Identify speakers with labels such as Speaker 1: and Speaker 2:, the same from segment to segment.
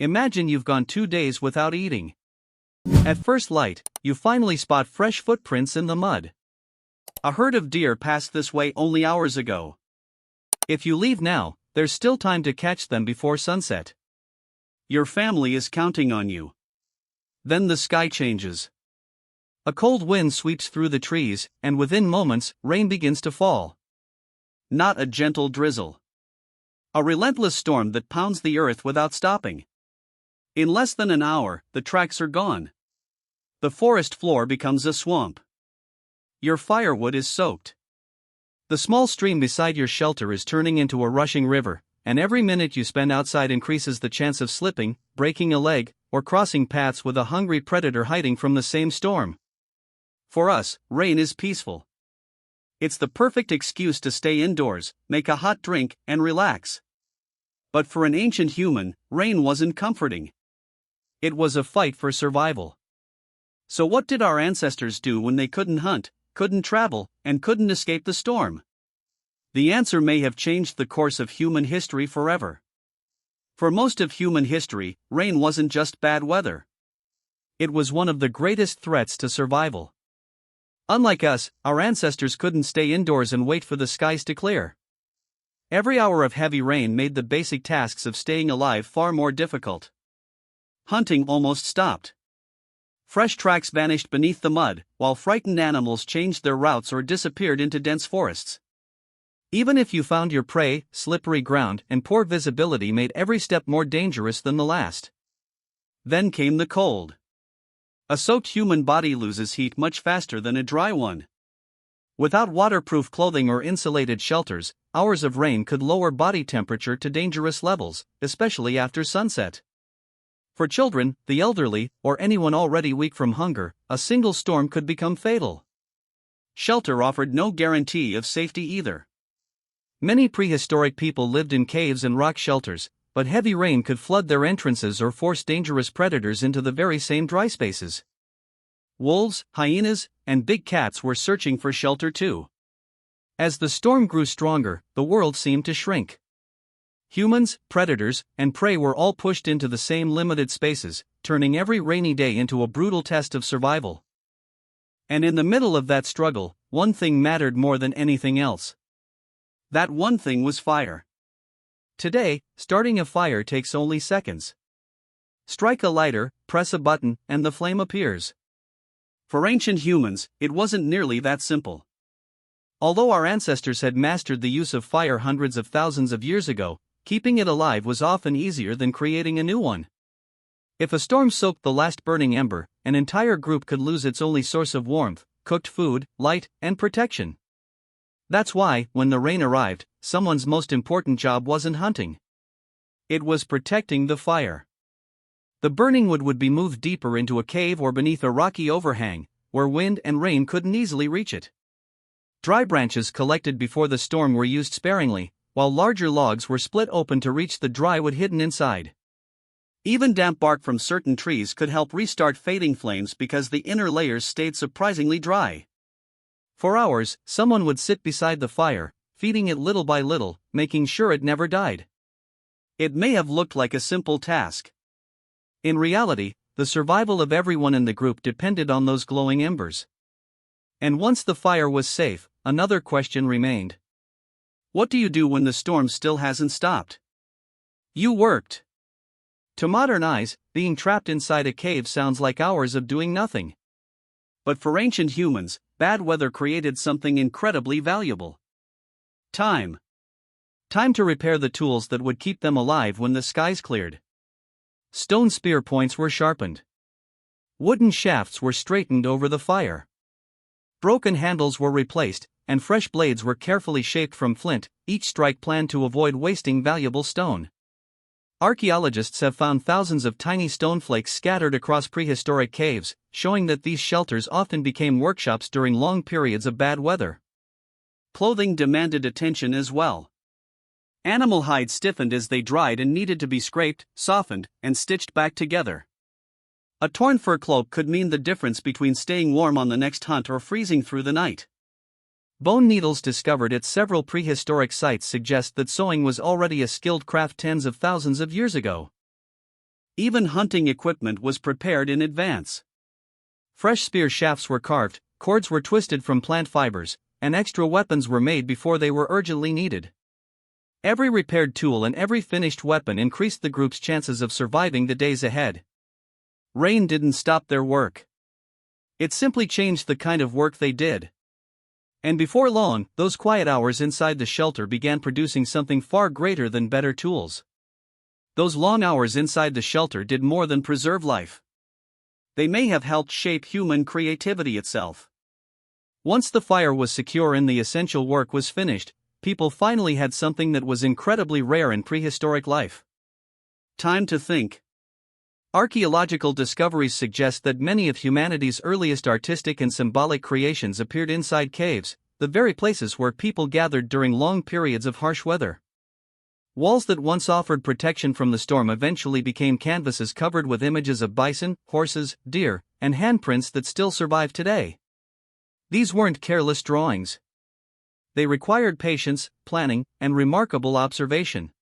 Speaker 1: Imagine you've gone 2 days without eating. At first light, you finally spot fresh footprints in the mud. A herd of deer passed this way only hours ago. If you leave now, there's still time to catch them before sunset. Your family is counting on you. Then the sky changes. A cold wind sweeps through the trees, and within moments, rain begins to fall. Not a gentle drizzle. A relentless storm that pounds the earth without stopping. In less than an hour, the tracks are gone. The forest floor becomes a swamp. Your firewood is soaked. The small stream beside your shelter is turning into a rushing river, and every minute you spend outside increases the chance of slipping, breaking a leg, or crossing paths with a hungry predator hiding from the same storm. For us, rain is peaceful. It's the perfect excuse to stay indoors, make a hot drink, and relax. But for an ancient human, rain wasn't comforting. It was a fight for survival. So what did our ancestors do when they couldn't hunt, couldn't travel, and couldn't escape the storm? The answer may have changed the course of human history forever. For most of human history, rain wasn't just bad weather. It was one of the greatest threats to survival. Unlike us, our ancestors couldn't stay indoors and wait for the skies to clear. Every hour of heavy rain made the basic tasks of staying alive far more difficult. Hunting almost stopped. Fresh tracks vanished beneath the mud, while frightened animals changed their routes or disappeared into dense forests. Even if you found your prey, slippery ground and poor visibility made every step more dangerous than the last. Then came the cold. A soaked human body loses heat much faster than a dry one. Without waterproof clothing or insulated shelters, hours of rain could lower body temperature to dangerous levels, especially after sunset. For children, the elderly, or anyone already weak from hunger, a single storm could become fatal. Shelter offered no guarantee of safety either. Many prehistoric people lived in caves and rock shelters, but heavy rain could flood their entrances or force dangerous predators into the very same dry spaces. Wolves, hyenas, and big cats were searching for shelter too. As the storm grew stronger, the world seemed to shrink. Humans, predators, and prey were all pushed into the same limited spaces, turning every rainy day into a brutal test of survival. And in the middle of that struggle, one thing mattered more than anything else. That one thing was fire. Today, starting a fire takes only seconds. Strike a lighter, press a button, and the flame appears. For ancient humans, it wasn't nearly that simple. Although our ancestors had mastered the use of fire hundreds of thousands of years ago, keeping it alive was often easier than creating a new one. If a storm soaked the last burning ember, an entire group could lose its only source of warmth, cooked food, light, and protection. That's why, when the rain arrived, someone's most important job wasn't hunting. It was protecting the fire. The burning wood would be moved deeper into a cave or beneath a rocky overhang, where wind and rain couldn't easily reach it. Dry branches collected before the storm were used sparingly, while larger logs were split open to reach the dry wood hidden inside. Even damp bark from certain trees could help restart fading flames because the inner layers stayed surprisingly dry. For hours, someone would sit beside the fire, feeding it little by little, making sure it never died. It may have looked like a simple task. In reality, the survival of everyone in the group depended on those glowing embers. And once the fire was safe, another question remained. What do you do when the storm still hasn't stopped? You worked. To modern eyes, being trapped inside a cave sounds like hours of doing nothing. But for ancient humans, bad weather created something incredibly valuable. Time. Time to repair the tools that would keep them alive when the skies cleared. Stone spear points were sharpened. Wooden shafts were straightened over the fire. Broken handles were replaced, and fresh blades were carefully shaped from flint, each strike planned to avoid wasting valuable stone. Archaeologists have found thousands of tiny stone flakes scattered across prehistoric caves, showing that these shelters often became workshops during long periods of bad weather. Clothing demanded attention as well. Animal hides stiffened as they dried and needed to be scraped, softened, and stitched back together. A torn fur cloak could mean the difference between staying warm on the next hunt or freezing through the night. Bone needles discovered at several prehistoric sites suggest that sewing was already a skilled craft tens of thousands of years ago. Even hunting equipment was prepared in advance. Fresh spear shafts were carved, cords were twisted from plant fibers, and extra weapons were made before they were urgently needed. Every repaired tool and every finished weapon increased the group's chances of surviving the days ahead. Rain didn't stop their work. It simply changed the kind of work they did. And before long, those quiet hours inside the shelter began producing something far greater than better tools. Those long hours inside the shelter did more than preserve life. They may have helped shape human creativity itself. Once the fire was secure and the essential work was finished, people finally had something that was incredibly rare in prehistoric life. Time to think. Archaeological discoveries suggest that many of humanity's earliest artistic and symbolic creations appeared inside caves, the very places where people gathered during long periods of harsh weather. Walls that once offered protection from the storm eventually became canvases covered with images of bison, horses, deer, and handprints that still survive today. These weren't careless drawings. They required patience, planning, and remarkable observation.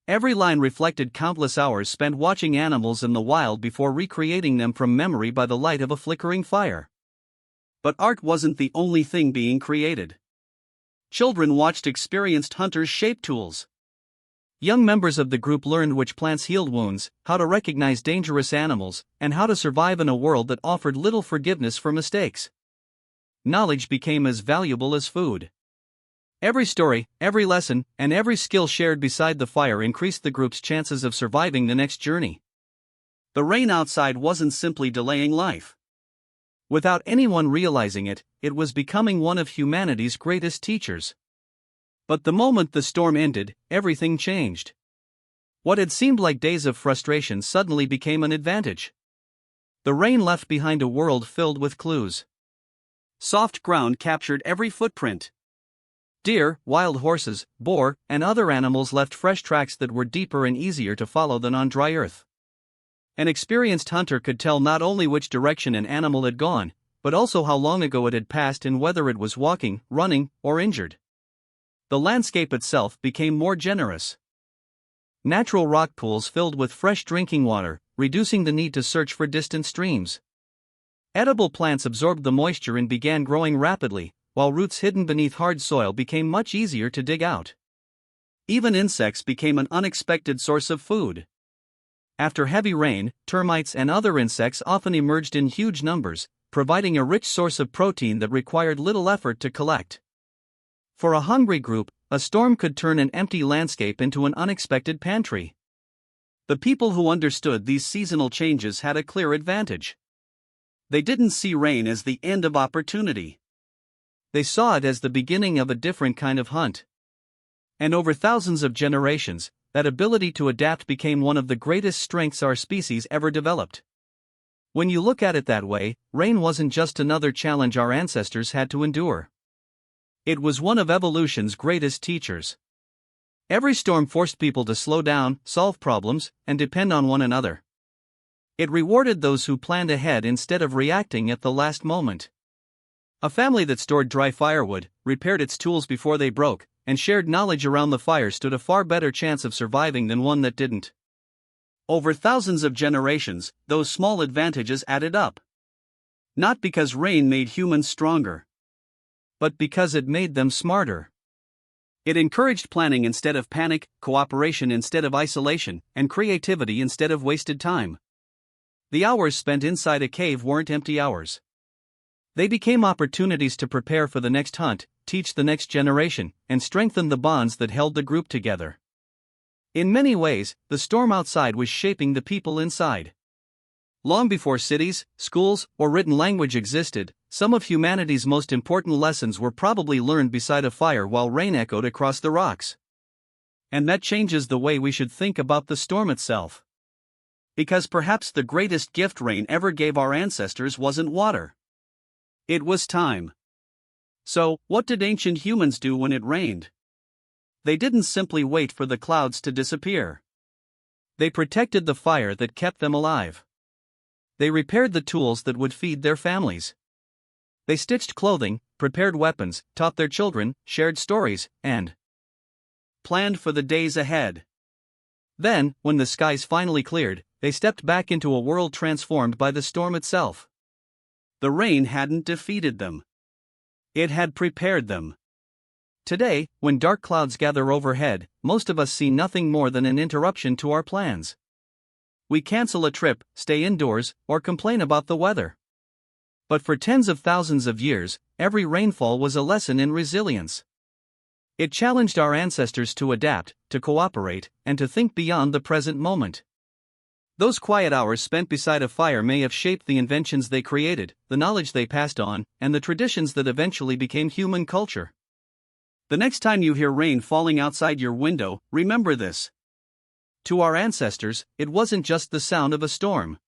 Speaker 1: Every line reflected countless hours spent watching animals in the wild before recreating them from memory by the light of a flickering fire. But art wasn't the only thing being created. Children watched experienced hunters shape tools. Young members of the group learned which plants healed wounds, how to recognize dangerous animals, and how to survive in a world that offered little forgiveness for mistakes. Knowledge became as valuable as food. Every story, every lesson, and every skill shared beside the fire increased the group's chances of surviving the next journey. The rain outside wasn't simply delaying life. Without anyone realizing it, it was becoming one of humanity's greatest teachers. But the moment the storm ended, everything changed. What had seemed like days of frustration suddenly became an advantage. The rain left behind a world filled with clues. Soft ground captured every footprint. Deer, wild horses, boar, and other animals left fresh tracks that were deeper and easier to follow than on dry earth. An experienced hunter could tell not only which direction an animal had gone, but also how long ago it had passed and whether it was walking, running, or injured. The landscape itself became more generous. Natural rock pools filled with fresh drinking water, reducing the need to search for distant streams. Edible plants absorbed the moisture and began growing rapidly, while roots hidden beneath hard soil became much easier to dig out. Even insects became an unexpected source of food. After heavy rain, termites and other insects often emerged in huge numbers, providing a rich source of protein that required little effort to collect. For a hungry group, a storm could turn an empty landscape into an unexpected pantry. The people who understood these seasonal changes had a clear advantage. They didn't see rain as the end of opportunity. They saw it as the beginning of a different kind of hunt. And over thousands of generations, that ability to adapt became one of the greatest strengths our species ever developed. When you look at it that way, rain wasn't just another challenge our ancestors had to endure. It was one of evolution's greatest teachers. Every storm forced people to slow down, solve problems, and depend on one another. It rewarded those who planned ahead instead of reacting at the last moment. A family that stored dry firewood, repaired its tools before they broke, and shared knowledge around the fire stood a far better chance of surviving than one that didn't. Over thousands of generations, those small advantages added up. Not because rain made humans stronger, but because it made them smarter. It encouraged planning instead of panic, cooperation instead of isolation, and creativity instead of wasted time. The hours spent inside a cave weren't empty hours. They became opportunities to prepare for the next hunt, teach the next generation, and strengthen the bonds that held the group together. In many ways, the storm outside was shaping the people inside. Long before cities, schools, or written language existed, some of humanity's most important lessons were probably learned beside a fire while rain echoed across the rocks. And that changes the way we should think about the storm itself. Because perhaps the greatest gift rain ever gave our ancestors wasn't water. It was time. So, what did ancient humans do when it rained? They didn't simply wait for the clouds to disappear. They protected the fire that kept them alive. They repaired the tools that would feed their families. They stitched clothing, prepared weapons, taught their children, shared stories, and planned for the days ahead. Then, when the skies finally cleared, they stepped back into a world transformed by the storm itself. The rain hadn't defeated them. It had prepared them. Today, when dark clouds gather overhead, most of us see nothing more than an interruption to our plans. We cancel a trip, stay indoors, or complain about the weather. But for tens of thousands of years, every rainfall was a lesson in resilience. It challenged our ancestors to adapt, to cooperate, and to think beyond the present moment. Those quiet hours spent beside a fire may have shaped the inventions they created, the knowledge they passed on, and the traditions that eventually became human culture. The next time you hear rain falling outside your window, remember this. To our ancestors, it wasn't just the sound of a storm.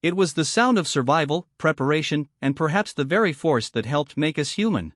Speaker 1: It was the sound of survival, preparation, and perhaps the very force that helped make us human.